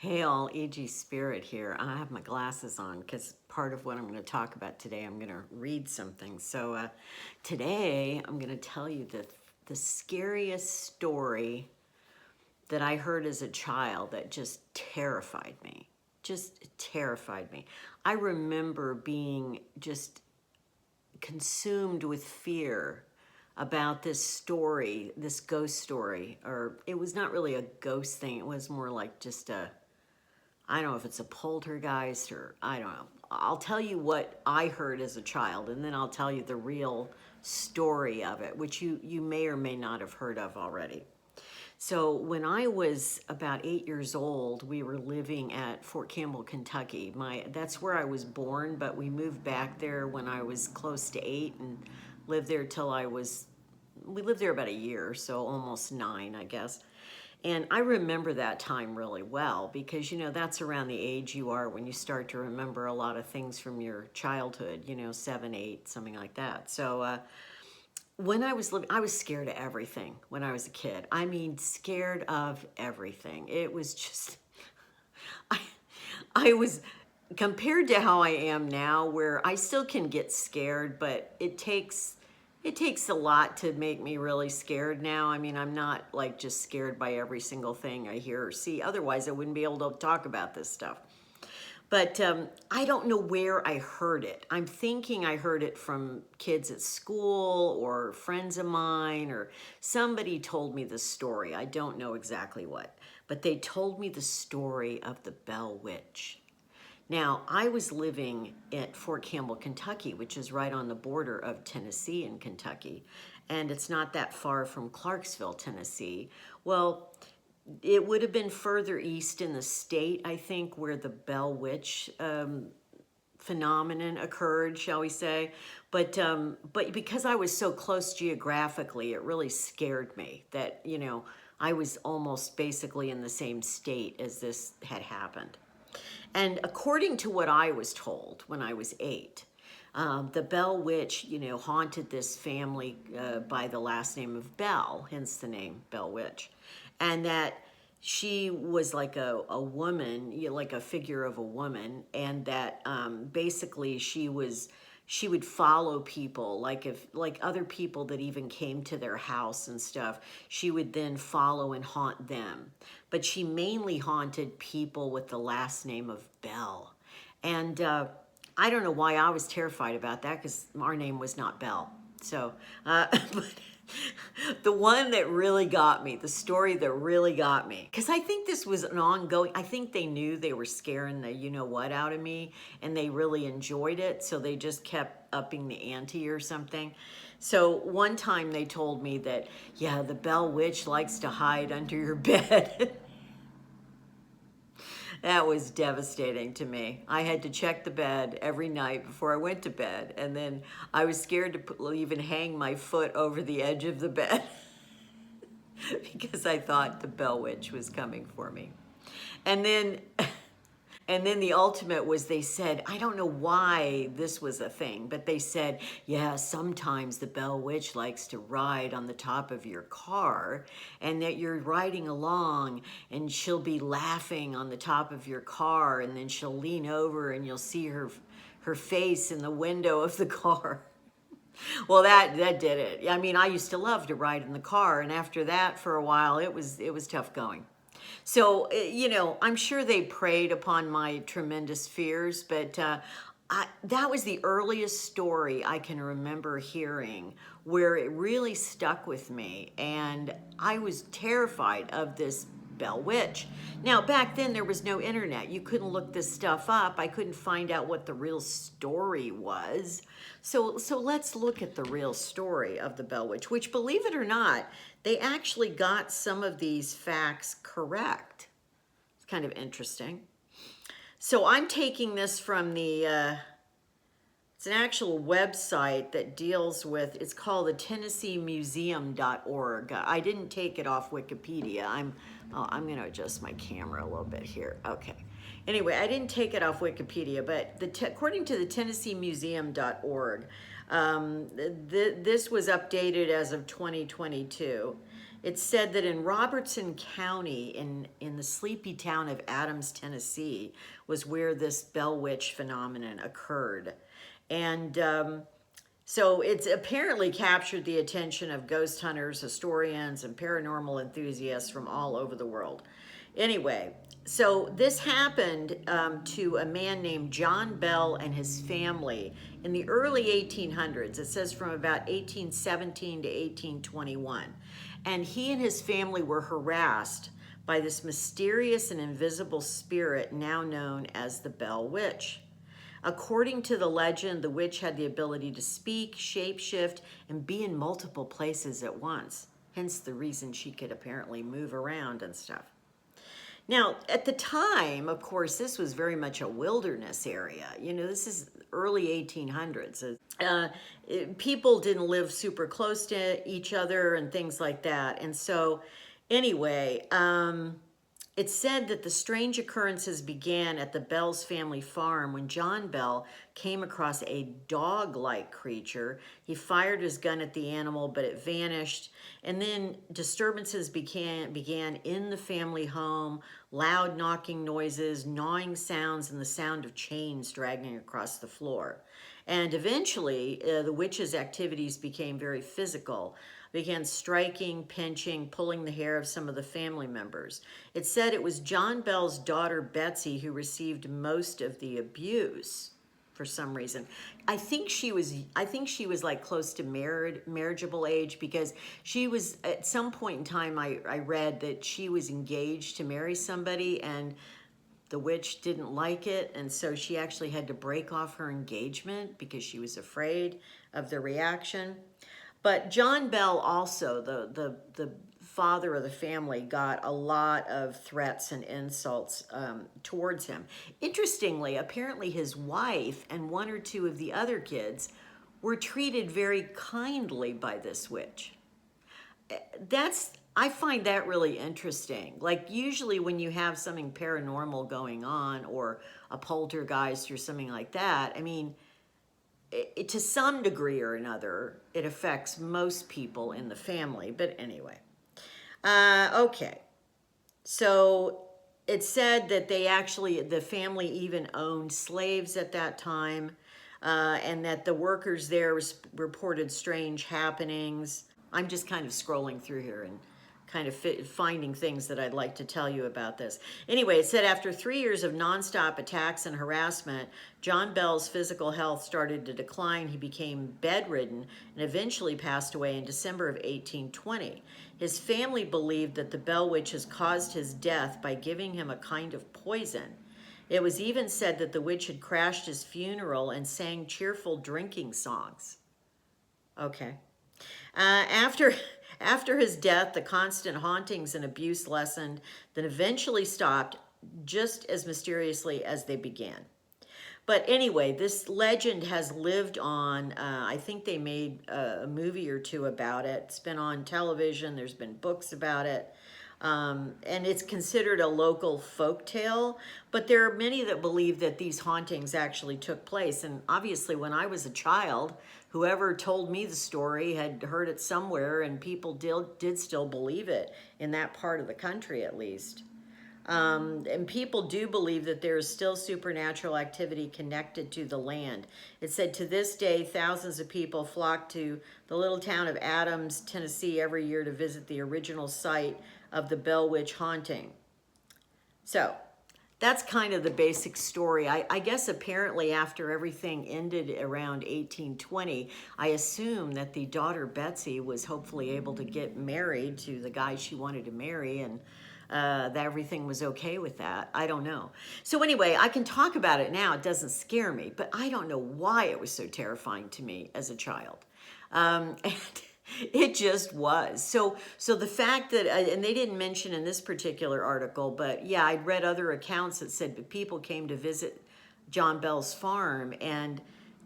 Hey all, E.G. Spirit here. I have my glasses on because part of what I'm going to talk about today, I'm going to read something. So today I'm going to tell you the scariest story that I heard as a child that just terrified me. Just terrified me. I remember being just consumed with fear about this story, this ghost story, or it was not really a ghost thing. It was more like just I don't know if it's a poltergeist or I don't know. I'll tell you what I heard as a child, and then I'll tell you the real story of it, which you may or may not have heard of already. So when I was about 8 years old, we were living at Fort Campbell, Kentucky. That's where I was born, but we moved back there when I was close to 8 and lived there till we lived there about a year, so almost 9, I guess. And I remember that time really well because, that's around the age you are when you start to remember a lot of things from your childhood, 7, 8, something like that. So when I was living, I was scared of everything when I was a kid. I mean, scared of everything. It was just, I, I was, compared to how I am now, where I still can get scared, but it takes a lot to make me really scared now. I mean, I'm not like just scared by every single thing I hear or see. Otherwise, I wouldn't be able to talk about this stuff. But I don't know where I heard it. I'm thinking I heard it from kids at school or friends of mine, or somebody told me the story. I don't know exactly what, but they told me the story of the Bell Witch. Now, I was living at Fort Campbell, Kentucky, which is right on the border of Tennessee and Kentucky, and it's not that far from Clarksville, Tennessee. Well, it would have been further east in the state, I think, where the Bell Witch phenomenon occurred, shall we say. But because I was so close geographically, it really scared me that, I was almost basically in the same state as this had happened. And according to what I was told when I was 8, the Bell Witch, haunted this family by the last name of Bell, hence the name Bell Witch. And that she was like a woman, like a figure of a woman, and that basically she would follow people, like other people that even came to their house and stuff, she would then follow and haunt them. But she mainly haunted people with the last name of Bell. And I don't know why I was terrified about that, because our name was not Bell. So, but the one that really got me, the story that really got me, because I think this was an ongoing, I think they knew they were scaring the you-know-what out of me, and they really enjoyed it, so they just kept upping the ante or something. So one time they told me that, yeah, the Bell Witch likes to hide under your bed. That was devastating to me. I had to check the bed every night before I went to bed, and then I was scared to even hang my foot over the edge of the bed because I thought the Bell Witch was coming for me. And then and then the ultimate was, they said, I don't know why this was a thing, but they said, yeah, sometimes the Bell Witch likes to ride on the top of your car, and that you're riding along and she'll be laughing on the top of your car, and then she'll lean over and you'll see her face in the window of the car. Well, that did it. I mean, I used to love to ride in the car, and after that, for a while, it was tough going. So, I'm sure they preyed upon my tremendous fears, but that was the earliest story I can remember hearing where it really stuck with me, and I was terrified of this Bell Witch. Now, back then there was no internet. You couldn't look this stuff up. I couldn't find out what the real story was. So let's look at the real story of the Bell Witch, which, believe it or not, they actually got some of these facts correct. It's kind of interesting. So I'm taking this from it's an actual website that deals with, it's called the TennesseeMuseum.org. I didn't take it off Wikipedia. I'm going to adjust my camera a little bit here. Okay. Anyway, I didn't take it off Wikipedia, but according to the TennesseeMuseum.org, this was updated as of 2022. It's said that in Robertson County, in the sleepy town of Adams, Tennessee, was where this Bell Witch phenomenon occurred. And so it's apparently captured the attention of ghost hunters, historians, and paranormal enthusiasts from all over the world. Anyway, so this happened to a man named John Bell and his family in the early 1800s. It says from about 1817 to 1821. And he and his family were harassed by this mysterious and invisible spirit now known as the Bell Witch. According to the legend, the witch had the ability to speak, shapeshift, and be in multiple places at once. Hence the reason she could apparently move around and stuff. Now, at the time, of course, this was very much a wilderness area. You know, this is early 1800s. People didn't live super close to each other and things like that. And so, anyway, it's said that the strange occurrences began at the Bell's family farm when John Bell came across a dog-like creature. He fired his gun at the animal, but it vanished. And then disturbances began in the family home, loud knocking noises, gnawing sounds, and the sound of chains dragging across the floor. And eventually, the witch's activities became very physical. Began striking, pinching, pulling the hair of some of the family members. It said it was John Bell's daughter, Betsy, who received most of the abuse for some reason. I think she was like close to marriageable age, because she was, at some point in time, I read that she was engaged to marry somebody and the witch didn't like it. And so she actually had to break off her engagement because she was afraid of the reaction. But John Bell also, the father of the family, got a lot of threats and insults towards him. Interestingly, apparently his wife and one or two of the other kids were treated very kindly by this witch. I find that really interesting. Like, usually when you have something paranormal going on or a poltergeist or something like that, I mean, to some degree or another, it affects most people in the family. But anyway, okay. So it said that the family even owned slaves at that time, and that the workers there reported strange happenings. I'm just kind of scrolling through here and kind of finding things that I'd like to tell you about this. Anyway, it said after 3 years of nonstop attacks and harassment, John Bell's physical health started to decline. He became bedridden and eventually passed away in December of 1820. His family believed that the Bell Witches caused his death by giving him a kind of poison. It was even said that the witch had crashed his funeral and sang cheerful drinking songs. Okay. After his death, the constant hauntings and abuse lessened, then eventually stopped just as mysteriously as they began. But anyway, this legend has lived on. I think they made a movie or two about it. It's been on television. There's been books about it. And it's considered a local folk tale, but there are many that believe that these hauntings actually took place. And obviously, when I was a child, whoever told me the story had heard it somewhere, and people did still believe it, in that part of the country at least. And people do believe that there is still supernatural activity connected to the land. It said to this day, thousands of people flock to the little town of Adams, Tennessee every year to visit the original site of the Bell Witch haunting. So that's kind of the basic story. I guess apparently after everything ended around 1820, I assume that the daughter Betsy was hopefully able to get married to the guy she wanted to marry, and that everything was okay with that. I don't know. So anyway, I can talk about it now. It doesn't scare me, but I don't know why it was so terrifying to me as a child. And it just was. So the fact that, and they didn't mention in this particular article, but yeah, I'd read other accounts that said that people came to visit John Bell's farm, and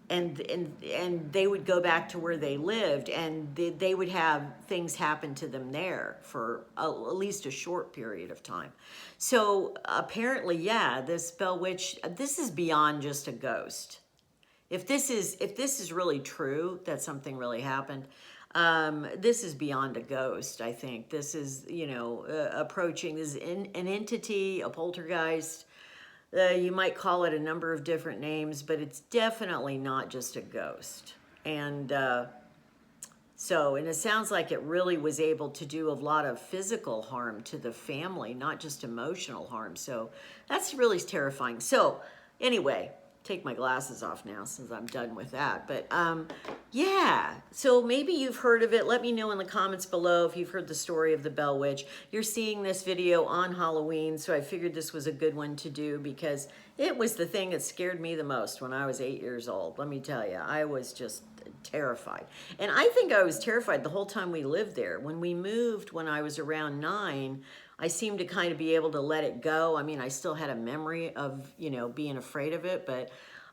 they would go back to where they lived, and they would have things happen to them there for at least a short period of time. So apparently, yeah, this Bell Witch, this is beyond just a ghost. If this is really true, that something really happened, This is beyond a ghost, I think. This is, you know, approaching, this is an entity, a poltergeist. You might call it a number of different names, but it's definitely not just a ghost. And and it sounds like it really was able to do a lot of physical harm to the family, not just emotional harm. So that's really terrifying. So anyway, take my glasses off now since I'm done with that. But yeah, so maybe you've heard of it. Let me know in the comments below if you've heard the story of the Bell Witch. You're seeing this video on Halloween, so I figured this was a good one to do because it was the thing that scared me the most when I was 8 years old. Let me tell you, I was just terrified. And I think I was terrified the whole time we lived there. When we moved, when I was around 9, I seemed to kind of be able to let it go. I mean, I still had a memory of, you know, being afraid of it, but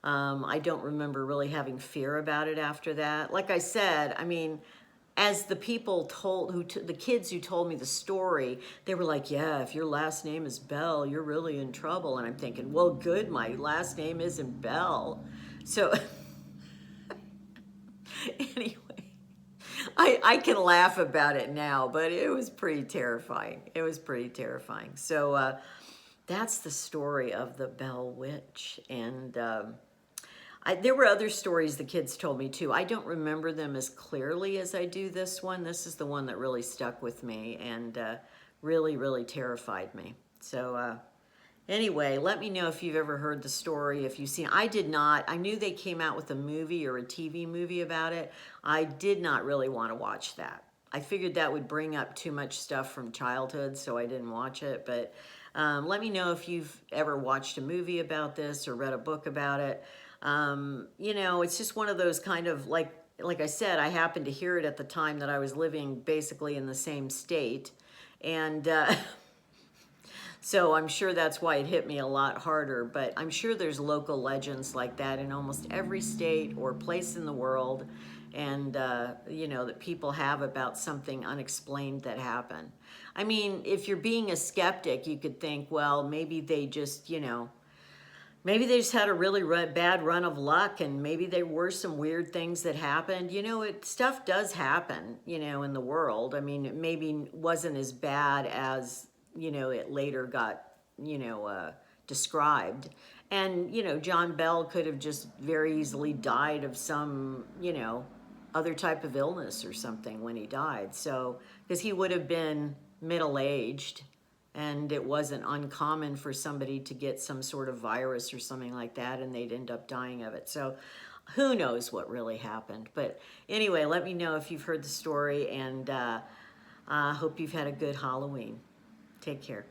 I don't remember really having fear about it after that. Like I said, I mean, as the people told, the kids who told me the story, they were like, yeah, if your last name is Bell, you're really in trouble. And I'm thinking, well, good, my last name isn't Bell. So anyway, I can laugh about it now, but it was pretty terrifying. It was pretty terrifying. So that's the story of the Bell Witch. And there were other stories the kids told me too. I don't remember them as clearly as I do this one. This is the one that really stuck with me and really, really terrified me. So anyway, let me know if you've ever heard the story, if you've seen. I did not. I knew they came out with a movie or a TV movie about it. I did not really want to watch that. I figured that would bring up too much stuff from childhood, so I didn't watch it. But let me know if you've ever watched a movie about this or read a book about it. You know, it's just one of those kind of, like I said, I happened to hear it at the time that I was living basically in the same state. And so I'm sure that's why it hit me a lot harder, but I'm sure there's local legends like that in almost every state or place in the world, and you know, that people have about something unexplained that happened. I mean, if you're being a skeptic, you could think, well, maybe they just, you know, maybe they just had a really bad run of luck, and maybe there were some weird things that happened. You know, stuff does happen, you know, in the world. I mean, it maybe wasn't as bad as, you know, it later got, you know, described. And, you know, John Bell could have just very easily died of some, you know, other type of illness or something when he died. So, because he would have been middle-aged, and it wasn't uncommon for somebody to get some sort of virus or something like that, and they'd end up dying of it. So who knows what really happened. But anyway, let me know if you've heard the story, and I hope you've had a good Halloween. Take care.